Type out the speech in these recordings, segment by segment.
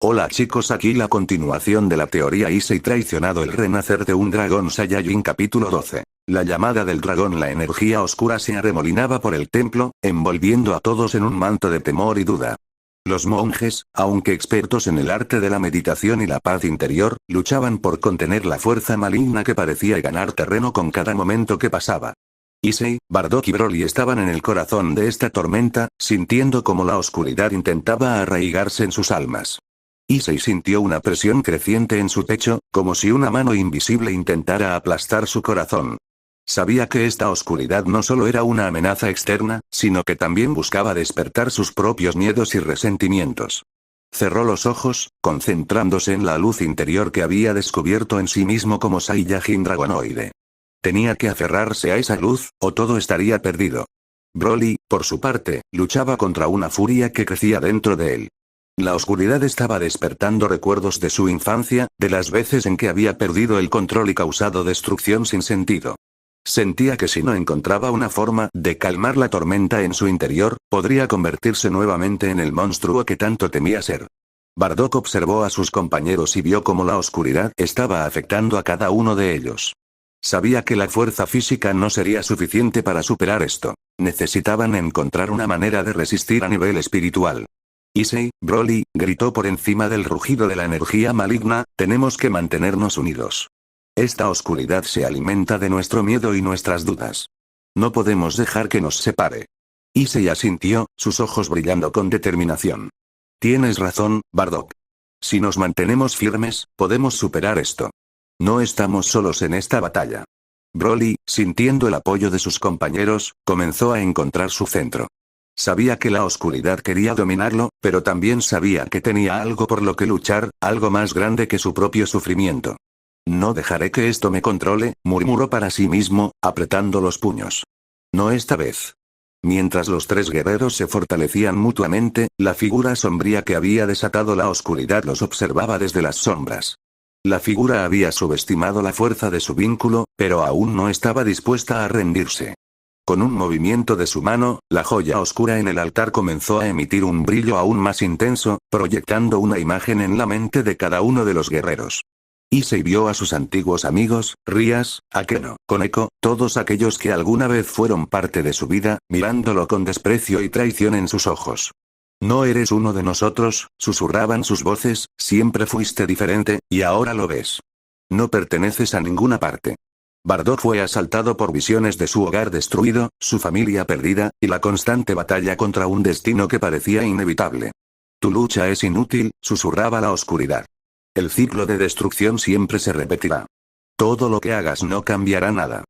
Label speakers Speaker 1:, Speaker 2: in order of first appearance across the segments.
Speaker 1: Hola chicos, aquí la continuación de la teoría Issei traicionado, el renacer de un dragón Saiyajin capítulo 12. La llamada del dragón. La energía oscura se arremolinaba por el templo, envolviendo a todos en un manto de temor y duda. Los monjes, aunque expertos en el arte de la meditación y la paz interior, luchaban por contener la fuerza maligna que parecía ganar terreno con cada momento que pasaba. Issei, Bardock y Broly estaban en el corazón de esta tormenta, sintiendo como la oscuridad intentaba arraigarse en sus almas. Issei sintió una presión creciente en su pecho, como si una mano invisible intentara aplastar su corazón. Sabía que esta oscuridad no solo era una amenaza externa, sino que también buscaba despertar sus propios miedos y resentimientos. Cerró los ojos, concentrándose en la luz interior que había descubierto en sí mismo como Saiyajin Dragonoide. Tenía que aferrarse a esa luz, o todo estaría perdido. Broly, por su parte, luchaba contra una furia que crecía dentro de él. La oscuridad estaba despertando recuerdos de su infancia, de las veces en que había perdido el control y causado destrucción sin sentido. Sentía que si no encontraba una forma de calmar la tormenta en su interior, podría convertirse nuevamente en el monstruo que tanto temía ser. Bardock observó a sus compañeros y vio cómo la oscuridad estaba afectando a cada uno de ellos. Sabía que la fuerza física no sería suficiente para superar esto. Necesitaban encontrar una manera de resistir a nivel espiritual. Issei, Broly, gritó por encima del rugido de la energía maligna, tenemos que mantenernos unidos. Esta oscuridad se alimenta de nuestro miedo y nuestras dudas. No podemos dejar que nos separe. Issei asintió, sus ojos brillando con determinación. Tienes razón, Bardock. Si nos mantenemos firmes, podemos superar esto. No estamos solos en esta batalla. Broly, sintiendo el apoyo de sus compañeros, comenzó a encontrar su centro. Sabía que la oscuridad quería dominarlo, pero también sabía que tenía algo por lo que luchar, algo más grande que su propio sufrimiento. No dejaré que esto me controle, murmuró para sí mismo, apretando los puños. No esta vez. Mientras los tres guerreros se fortalecían mutuamente, la figura sombría que había desatado la oscuridad los observaba desde las sombras. La figura había subestimado la fuerza de su vínculo, pero aún no estaba dispuesta a rendirse. Con un movimiento de su mano, la joya oscura en el altar comenzó a emitir un brillo aún más intenso, proyectando una imagen en la mente de cada uno de los guerreros. Issei vio a sus antiguos amigos, Rias, Akeno, Koneko, todos aquellos que alguna vez fueron parte de su vida, mirándolo con desprecio y traición en sus ojos. No eres uno de nosotros, susurraban sus voces, siempre fuiste diferente, y ahora lo ves. No perteneces a ninguna parte. Bardock fue asaltado por visiones de su hogar destruido, su familia perdida, y la constante batalla contra un destino que parecía inevitable. Tu lucha es inútil, susurraba la oscuridad. El ciclo de destrucción siempre se repetirá. Todo lo que hagas no cambiará nada.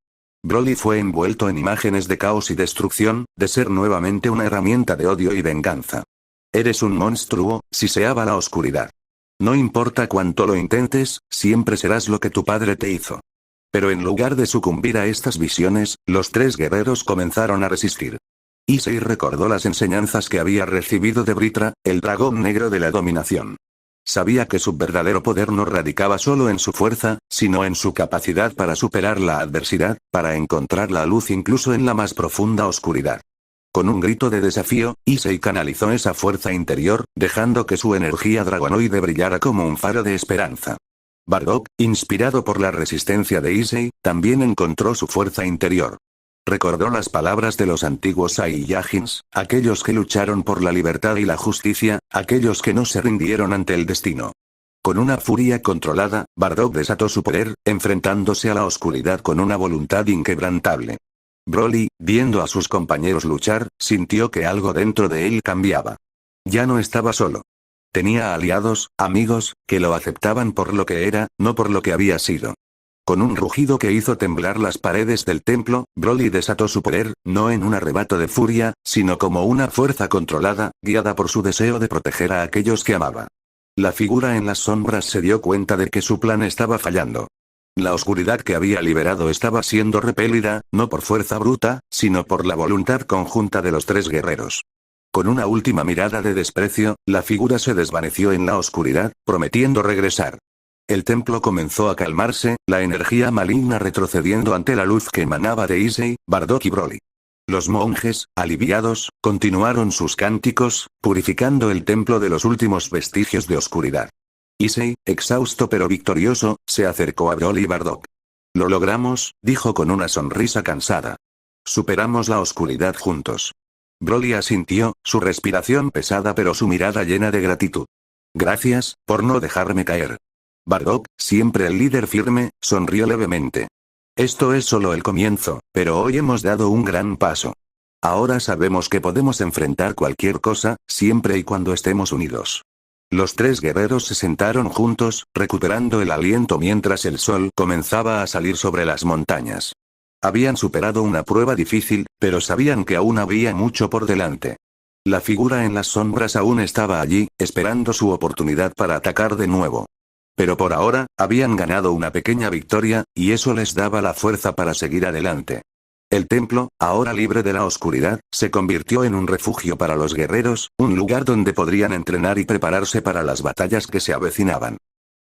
Speaker 1: Broly fue envuelto en imágenes de caos y destrucción, de ser nuevamente una herramienta de odio y venganza. Eres un monstruo, siseaba la oscuridad. No importa cuánto lo intentes, siempre serás lo que tu padre te hizo. Pero en lugar de sucumbir a estas visiones, los tres guerreros comenzaron a resistir. Issei recordó las enseñanzas que había recibido de Vritra, el dragón negro de la dominación. Sabía que su verdadero poder no radicaba solo en su fuerza, sino en su capacidad para superar la adversidad, para encontrar la luz incluso en la más profunda oscuridad. Con un grito de desafío, Issei canalizó esa fuerza interior, dejando que su energía dragonoide brillara como un faro de esperanza. Bardock, inspirado por la resistencia de Issei, también encontró su fuerza interior. Recordó las palabras de los antiguos Saiyajins, aquellos que lucharon por la libertad y la justicia, aquellos que no se rindieron ante el destino. Con una furia controlada, Bardock desató su poder, enfrentándose a la oscuridad con una voluntad inquebrantable. Broly, viendo a sus compañeros luchar, sintió que algo dentro de él cambiaba. Ya no estaba solo. Tenía aliados, amigos, que lo aceptaban por lo que era, no por lo que había sido. Con un rugido que hizo temblar las paredes del templo, Broly desató su poder, no en un arrebato de furia, sino como una fuerza controlada, guiada por su deseo de proteger a aquellos que amaba. La figura en las sombras se dio cuenta de que su plan estaba fallando. La oscuridad que había liberado estaba siendo repelida, no por fuerza bruta, sino por la voluntad conjunta de los tres guerreros. Con una última mirada de desprecio, la figura se desvaneció en la oscuridad, prometiendo regresar. El templo comenzó a calmarse, la energía maligna retrocediendo ante la luz que emanaba de Issei, Bardock y Broly. Los monjes, aliviados, continuaron sus cánticos, purificando el templo de los últimos vestigios de oscuridad. Issei, exhausto pero victorioso, se acercó a Broly y Bardock. Lo logramos, dijo con una sonrisa cansada. Superamos la oscuridad juntos. Broly asintió, su respiración pesada pero su mirada llena de gratitud. Gracias, por no dejarme caer. Bardock, siempre el líder firme, sonrió levemente. Esto es solo el comienzo, pero hoy hemos dado un gran paso. Ahora sabemos que podemos enfrentar cualquier cosa, siempre y cuando estemos unidos. Los tres guerreros se sentaron juntos, recuperando el aliento mientras el sol comenzaba a salir sobre las montañas. Habían superado una prueba difícil, pero sabían que aún había mucho por delante. La figura en las sombras aún estaba allí, esperando su oportunidad para atacar de nuevo. Pero por ahora, habían ganado una pequeña victoria, y eso les daba la fuerza para seguir adelante. El templo, ahora libre de la oscuridad, se convirtió en un refugio para los guerreros, un lugar donde podrían entrenar y prepararse para las batallas que se avecinaban.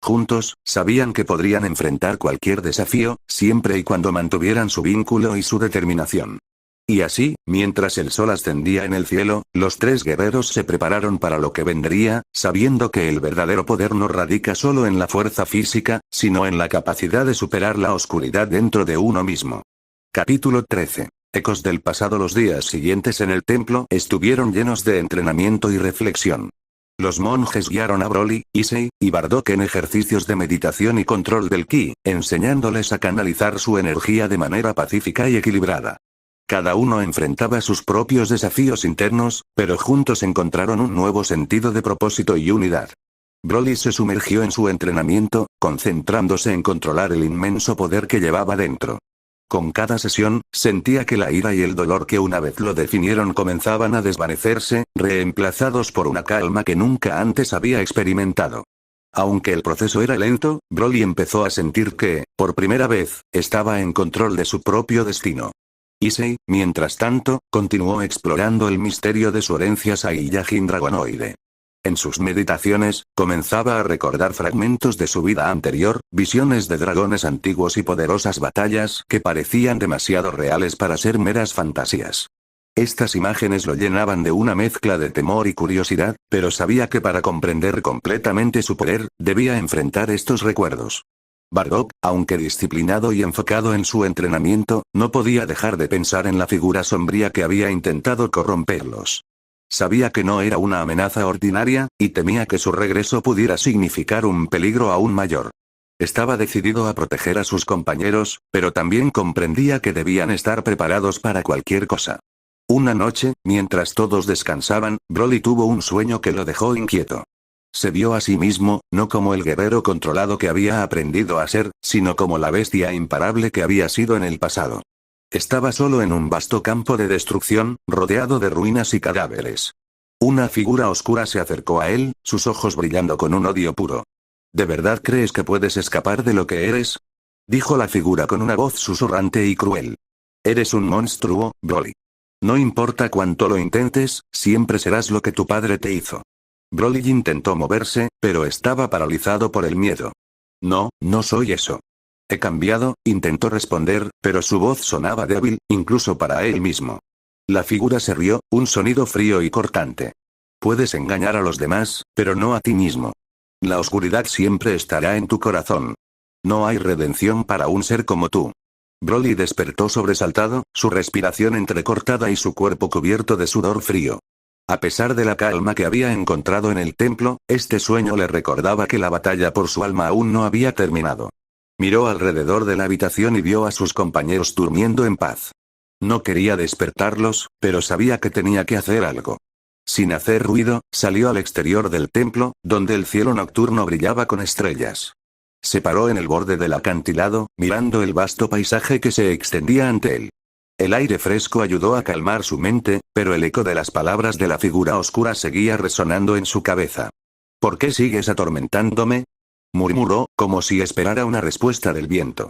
Speaker 1: Juntos, sabían que podrían enfrentar cualquier desafío, siempre y cuando mantuvieran su vínculo y su determinación. Y así, mientras el sol ascendía en el cielo, los tres guerreros se prepararon para lo que vendría, sabiendo que el verdadero poder no radica solo en la fuerza física, sino en la capacidad de superar la oscuridad dentro de uno mismo. Capítulo 13. Ecos del pasado. Los días siguientes en el templo estuvieron llenos de entrenamiento y reflexión. Los monjes guiaron a Broly, Issei, y Bardock en ejercicios de meditación y control del ki, enseñándoles a canalizar su energía de manera pacífica y equilibrada. Cada uno enfrentaba sus propios desafíos internos, pero juntos encontraron un nuevo sentido de propósito y unidad. Broly se sumergió en su entrenamiento, concentrándose en controlar el inmenso poder que llevaba dentro. Con cada sesión, sentía que la ira y el dolor que una vez lo definieron comenzaban a desvanecerse, reemplazados por una calma que nunca antes había experimentado. Aunque el proceso era lento, Broly empezó a sentir que, por primera vez, estaba en control de su propio destino. Issei, mientras tanto, continuó explorando el misterio de su herencia Saiyajin dragonoide. En sus meditaciones, comenzaba a recordar fragmentos de su vida anterior, visiones de dragones antiguos y poderosas batallas que parecían demasiado reales para ser meras fantasías. Estas imágenes lo llenaban de una mezcla de temor y curiosidad, pero sabía que para comprender completamente su poder, debía enfrentar estos recuerdos. Bardock, aunque disciplinado y enfocado en su entrenamiento, no podía dejar de pensar en la figura sombría que había intentado corromperlos. Sabía que no era una amenaza ordinaria, y temía que su regreso pudiera significar un peligro aún mayor. Estaba decidido a proteger a sus compañeros, pero también comprendía que debían estar preparados para cualquier cosa. Una noche, mientras todos descansaban, Broly tuvo un sueño que lo dejó inquieto. Se vio a sí mismo, no como el guerrero controlado que había aprendido a ser, sino como la bestia imparable que había sido en el pasado. Estaba solo en un vasto campo de destrucción, rodeado de ruinas y cadáveres. Una figura oscura se acercó a él, sus ojos brillando con un odio puro. ¿De verdad crees que puedes escapar de lo que eres? Dijo la figura con una voz susurrante y cruel. Eres un monstruo, Broly. No importa cuánto lo intentes, siempre serás lo que tu padre te hizo. Broly intentó moverse, pero estaba paralizado por el miedo. No, no soy eso. He cambiado, intentó responder, pero su voz sonaba débil, incluso para él mismo. La figura se rió, un sonido frío y cortante. Puedes engañar a los demás, pero no a ti mismo. La oscuridad siempre estará en tu corazón. No hay redención para un ser como tú. Broly despertó sobresaltado, su respiración entrecortada y su cuerpo cubierto de sudor frío. A pesar de la calma que había encontrado en el templo, este sueño le recordaba que la batalla por su alma aún no había terminado. Miró alrededor de la habitación y vio a sus compañeros durmiendo en paz. No quería despertarlos, pero sabía que tenía que hacer algo. Sin hacer ruido, salió al exterior del templo, donde el cielo nocturno brillaba con estrellas. Se paró en el borde del acantilado, mirando el vasto paisaje que se extendía ante él. El aire fresco ayudó a calmar su mente, pero el eco de las palabras de la figura oscura seguía resonando en su cabeza. ¿Por qué sigues atormentándome?, murmuró, como si esperara una respuesta del viento.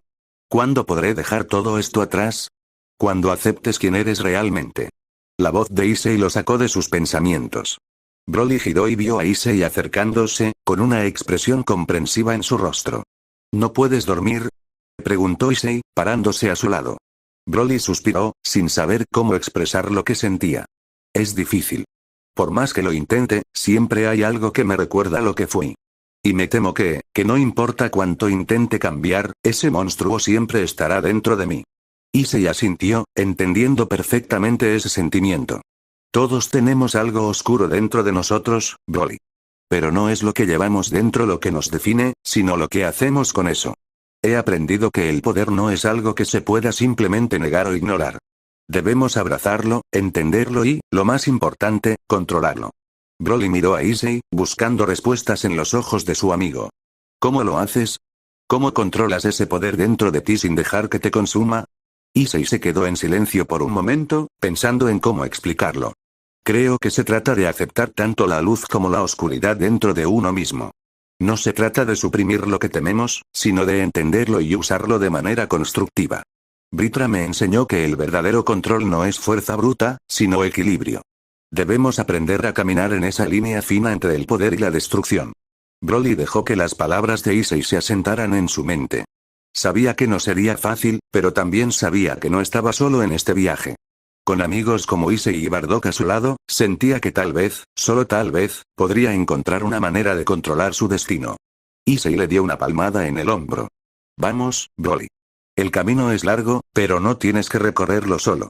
Speaker 1: ¿Cuándo podré dejar todo esto atrás? Cuando aceptes quién eres realmente. La voz de Issei lo sacó de sus pensamientos. Broly giró y vio a Issei acercándose, con una expresión comprensiva en su rostro. ¿No puedes dormir?, preguntó Issei, parándose a su lado. Broly suspiró, sin saber cómo expresar lo que sentía. Es difícil. Por más que lo intente, siempre hay algo que me recuerda lo que fui. Y me temo que no importa cuánto intente cambiar, ese monstruo siempre estará dentro de mí. Issei asintió, entendiendo perfectamente ese sentimiento. Todos tenemos algo oscuro dentro de nosotros, Broly. Pero no es lo que llevamos dentro lo que nos define, sino lo que hacemos con eso. He aprendido que el poder no es algo que se pueda simplemente negar o ignorar. Debemos abrazarlo, entenderlo y, lo más importante, controlarlo. Broly miró a Issei, buscando respuestas en los ojos de su amigo. ¿Cómo lo haces? ¿Cómo controlas ese poder dentro de ti sin dejar que te consuma? Issei se quedó en silencio por un momento, pensando en cómo explicarlo. Creo que se trata de aceptar tanto la luz como la oscuridad dentro de uno mismo. No se trata de suprimir lo que tememos, sino de entenderlo y usarlo de manera constructiva. Britra me enseñó que el verdadero control no es fuerza bruta, sino equilibrio. Debemos aprender a caminar en esa línea fina entre el poder y la destrucción. Broly dejó que las palabras de Issei se asentaran en su mente. Sabía que no sería fácil, pero también sabía que no estaba solo en este viaje. Con amigos como Issei y Bardock a su lado, sentía que tal vez, solo tal vez, podría encontrar una manera de controlar su destino. Issei le dio una palmada en el hombro. Vamos, Broly. El camino es largo, pero no tienes que recorrerlo solo.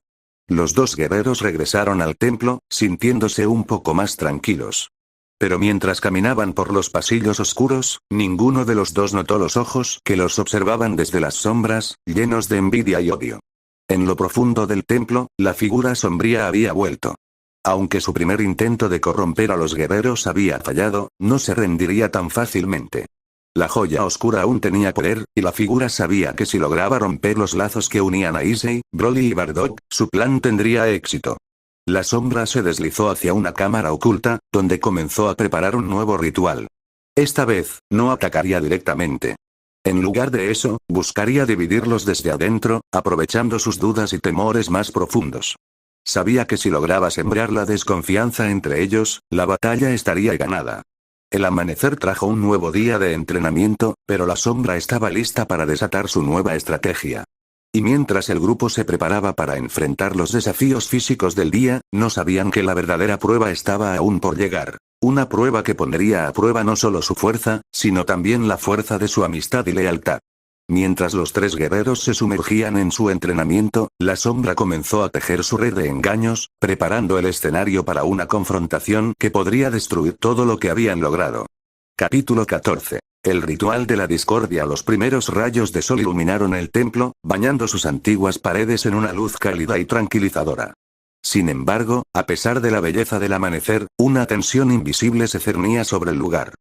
Speaker 1: Los dos guerreros regresaron al templo, sintiéndose un poco más tranquilos. Pero mientras caminaban por los pasillos oscuros, ninguno de los dos notó los ojos que los observaban desde las sombras, llenos de envidia y odio. En lo profundo del templo, la figura sombría había vuelto. Aunque su primer intento de corromper a los guerreros había fallado, no se rendiría tan fácilmente. La joya oscura aún tenía poder, y la figura sabía que si lograba romper los lazos que unían a Issei, Broly y Bardock, su plan tendría éxito. La sombra se deslizó hacia una cámara oculta, donde comenzó a preparar un nuevo ritual. Esta vez, no atacaría directamente. En lugar de eso, buscaría dividirlos desde adentro, aprovechando sus dudas y temores más profundos. Sabía que si lograba sembrar la desconfianza entre ellos, la batalla estaría ganada. El amanecer trajo un nuevo día de entrenamiento, pero la sombra estaba lista para desatar su nueva estrategia. Y mientras el grupo se preparaba para enfrentar los desafíos físicos del día, no sabían que la verdadera prueba estaba aún por llegar. Una prueba que pondría a prueba no solo su fuerza, sino también la fuerza de su amistad y lealtad. Mientras los tres guerreros se sumergían en su entrenamiento, la sombra comenzó a tejer su red de engaños, preparando el escenario para una confrontación que podría destruir todo lo que habían logrado. Capítulo 14. El ritual de la discordia. Los primeros rayos de sol iluminaron el templo, bañando sus antiguas paredes en una luz cálida y tranquilizadora. Sin embargo, a pesar de la belleza del amanecer, una tensión invisible se cernía sobre el lugar.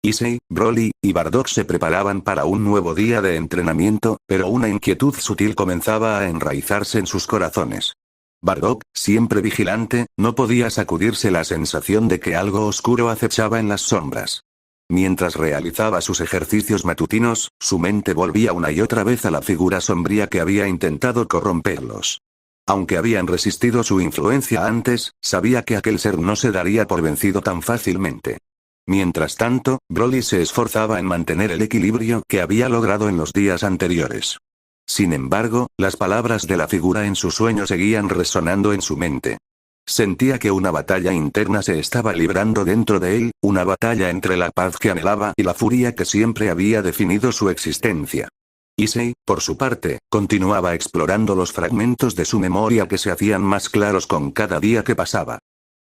Speaker 1: Issei, Broly y Bardock se preparaban para un nuevo día de entrenamiento, pero una inquietud sutil comenzaba a enraizarse en sus corazones. Bardock, siempre vigilante, no podía sacudirse la sensación de que algo oscuro acechaba en las sombras. Mientras realizaba sus ejercicios matutinos, su mente volvía una y otra vez a la figura sombría que había intentado corromperlos. Aunque habían resistido su influencia antes, sabía que aquel ser no se daría por vencido tan fácilmente. Mientras tanto, Broly se esforzaba en mantener el equilibrio que había logrado en los días anteriores. Sin embargo, las palabras de la figura en su sueño seguían resonando en su mente. Sentía que una batalla interna se estaba librando dentro de él, una batalla entre la paz que anhelaba y la furia que siempre había definido su existencia. Issei, por su parte, continuaba explorando los fragmentos de su memoria que se hacían más claros con cada día que pasaba.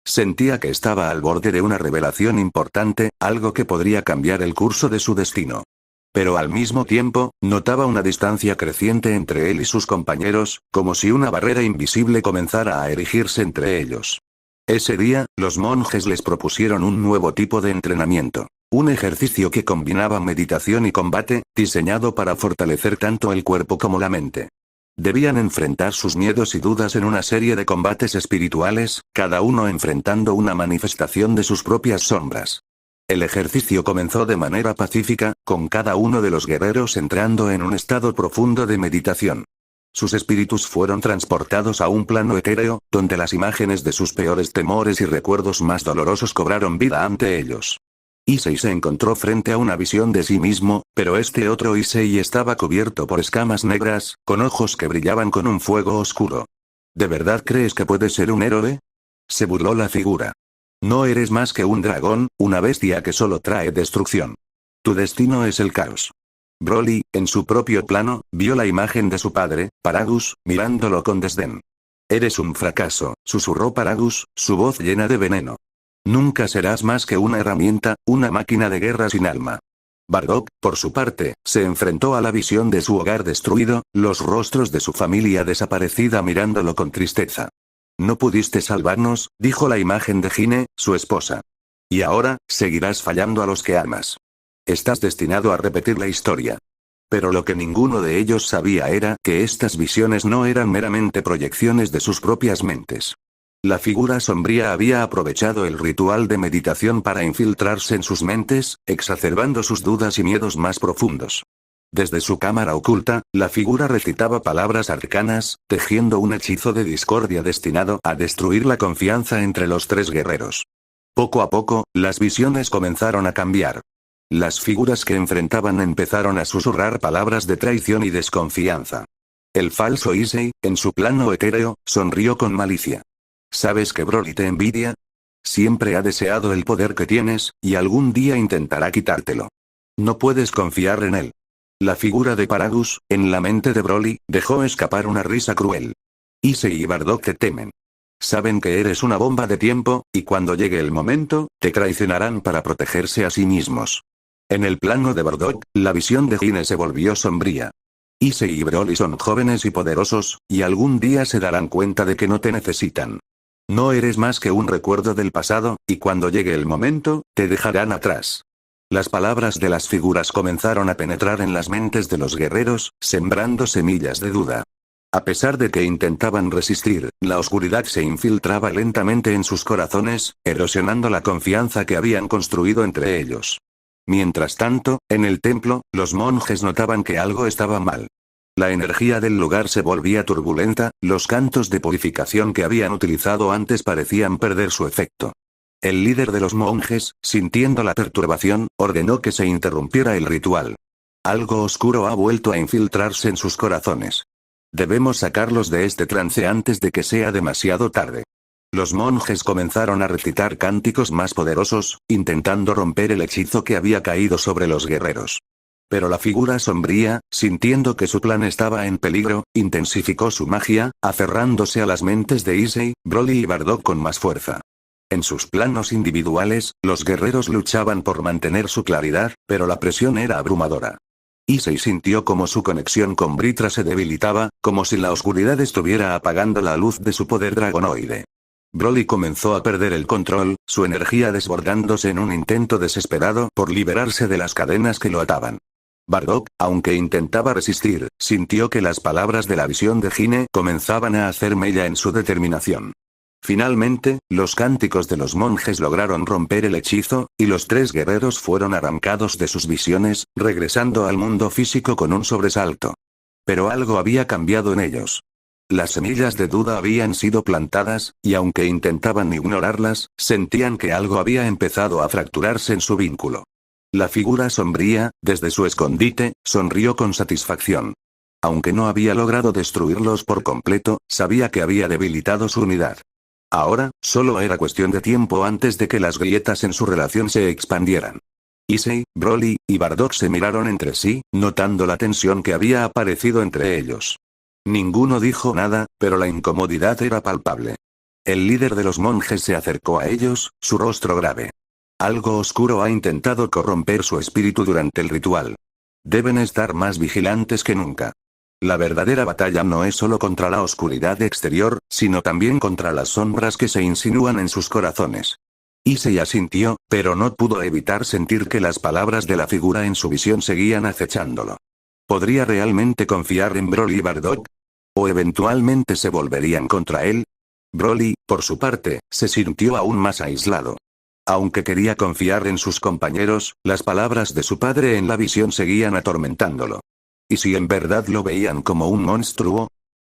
Speaker 1: Sentía que estaba al borde de una revelación importante, algo que podría cambiar el curso de su destino. Pero al mismo tiempo, notaba una distancia creciente entre él y sus compañeros, como si una barrera invisible comenzara a erigirse entre ellos. Ese día, los monjes les propusieron un nuevo tipo de entrenamiento. Un ejercicio que combinaba meditación y combate, diseñado para fortalecer tanto el cuerpo como la mente. Debían enfrentar sus miedos y dudas en una serie de combates espirituales, cada uno enfrentando una manifestación de sus propias sombras. El ejercicio comenzó de manera pacífica, con cada uno de los guerreros entrando en un estado profundo de meditación. Sus espíritus fueron transportados a un plano etéreo, donde las imágenes de sus peores temores y recuerdos más dolorosos cobraron vida ante ellos. Issei se encontró frente a una visión de sí mismo, pero este otro Issei estaba cubierto por escamas negras, con ojos que brillaban con un fuego oscuro. ¿De verdad crees que puedes ser un héroe? Se burló la figura. No eres más que un dragón, una bestia que solo trae destrucción. Tu destino es el caos. Broly, en su propio plano, vio la imagen de su padre, Paragus, mirándolo con desdén. Eres un fracaso, susurró Paragus, su voz llena de veneno. Nunca serás más que una herramienta, una máquina de guerra sin alma. Bardock, por su parte, se enfrentó a la visión de su hogar destruido, los rostros de su familia desaparecida mirándolo con tristeza. No pudiste salvarnos, dijo la imagen de Hine, su esposa. Y ahora, seguirás fallando a los que amas. Estás destinado a repetir la historia. Pero lo que ninguno de ellos sabía era que estas visiones no eran meramente proyecciones de sus propias mentes. La figura sombría había aprovechado el ritual de meditación para infiltrarse en sus mentes, exacerbando sus dudas y miedos más profundos. Desde su cámara oculta, la figura recitaba palabras arcanas, tejiendo un hechizo de discordia destinado a destruir la confianza entre los tres guerreros. Poco a poco, las visiones comenzaron a cambiar. Las figuras que enfrentaban empezaron a susurrar palabras de traición y desconfianza. El falso Issei, en su plano etéreo, sonrió con malicia. ¿Sabes que Broly te envidia? Siempre ha deseado el poder que tienes, y algún día intentará quitártelo. No puedes confiar en él. La figura de Paragus, en la mente de Broly, dejó escapar una risa cruel. Issei y Bardock te temen. Saben que eres una bomba de tiempo, y cuando llegue el momento, te traicionarán para protegerse a sí mismos. En el plano de Bardock, la visión de Hine se volvió sombría. Issei y Broly son jóvenes y poderosos, y algún día se darán cuenta de que no te necesitan. No eres más que un recuerdo del pasado, y cuando llegue el momento, te dejarán atrás. Las palabras de las figuras comenzaron a penetrar en las mentes de los guerreros, sembrando semillas de duda. A pesar de que intentaban resistir, la oscuridad se infiltraba lentamente en sus corazones, erosionando la confianza que habían construido entre ellos. Mientras tanto, en el templo, los monjes notaban que algo estaba mal. La energía del lugar se volvía turbulenta, los cantos de purificación que habían utilizado antes parecían perder su efecto. El líder de los monjes, sintiendo la perturbación, ordenó que se interrumpiera el ritual. Algo oscuro ha vuelto a infiltrarse en sus corazones. Debemos sacarlos de este trance antes de que sea demasiado tarde. Los monjes comenzaron a recitar cánticos más poderosos, intentando romper el hechizo que había caído sobre los guerreros. Pero la figura sombría, sintiendo que su plan estaba en peligro, intensificó su magia, aferrándose a las mentes de Issei, Broly y Bardock con más fuerza. En sus planos individuales, los guerreros luchaban por mantener su claridad, pero la presión era abrumadora. Issei sintió como su conexión con Britra se debilitaba, como si la oscuridad estuviera apagando la luz de su poder dragonoide. Broly comenzó a perder el control, su energía desbordándose en un intento desesperado por liberarse de las cadenas que lo ataban. Bardock, aunque intentaba resistir, sintió que las palabras de la visión de Hine comenzaban a hacer mella en su determinación. Finalmente, los cánticos de los monjes lograron romper el hechizo, y los tres guerreros fueron arrancados de sus visiones, regresando al mundo físico con un sobresalto. Pero algo había cambiado en ellos. Las semillas de duda habían sido plantadas, y aunque intentaban ignorarlas, sentían que algo había empezado a fracturarse en su vínculo. La figura sombría, desde su escondite, sonrió con satisfacción. Aunque no había logrado destruirlos por completo, sabía que había debilitado su unidad. Ahora, solo era cuestión de tiempo antes de que las grietas en su relación se expandieran. Issei, Broly, y Bardock se miraron entre sí, notando la tensión que había aparecido entre ellos. Ninguno dijo nada, pero la incomodidad era palpable. El líder de los monjes se acercó a ellos, su rostro grave. Algo oscuro ha intentado corromper su espíritu durante el ritual. Deben estar más vigilantes que nunca. La verdadera batalla no es solo contra la oscuridad exterior, sino también contra las sombras que se insinúan en sus corazones. Issei asintió, pero no pudo evitar sentir que las palabras de la figura en su visión seguían acechándolo. ¿Podría realmente confiar en Broly y Bardock? ¿O eventualmente se volverían contra él? Broly, por su parte, se sintió aún más aislado. Aunque quería confiar en sus compañeros, las palabras de su padre en la visión seguían atormentándolo. ¿Y si en verdad lo veían como un monstruo?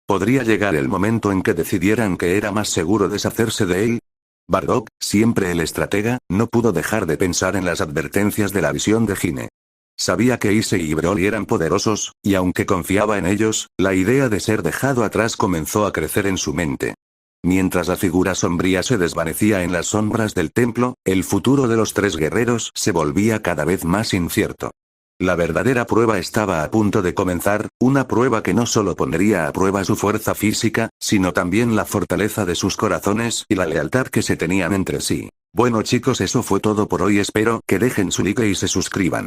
Speaker 1: ¿Podría llegar el momento en que decidieran que era más seguro deshacerse de él? Bardock, siempre el estratega, no pudo dejar de pensar en las advertencias de la visión de Gine. Sabía que Issei y Broly eran poderosos, y aunque confiaba en ellos, la idea de ser dejado atrás comenzó a crecer en su mente. Mientras la figura sombría se desvanecía en las sombras del templo, el futuro de los tres guerreros se volvía cada vez más incierto. La verdadera prueba estaba a punto de comenzar, una prueba que no solo pondría a prueba su fuerza física, sino también la fortaleza de sus corazones y la lealtad que se tenían entre sí. Bueno chicos, eso fue todo por hoy, espero que dejen su like y se suscriban.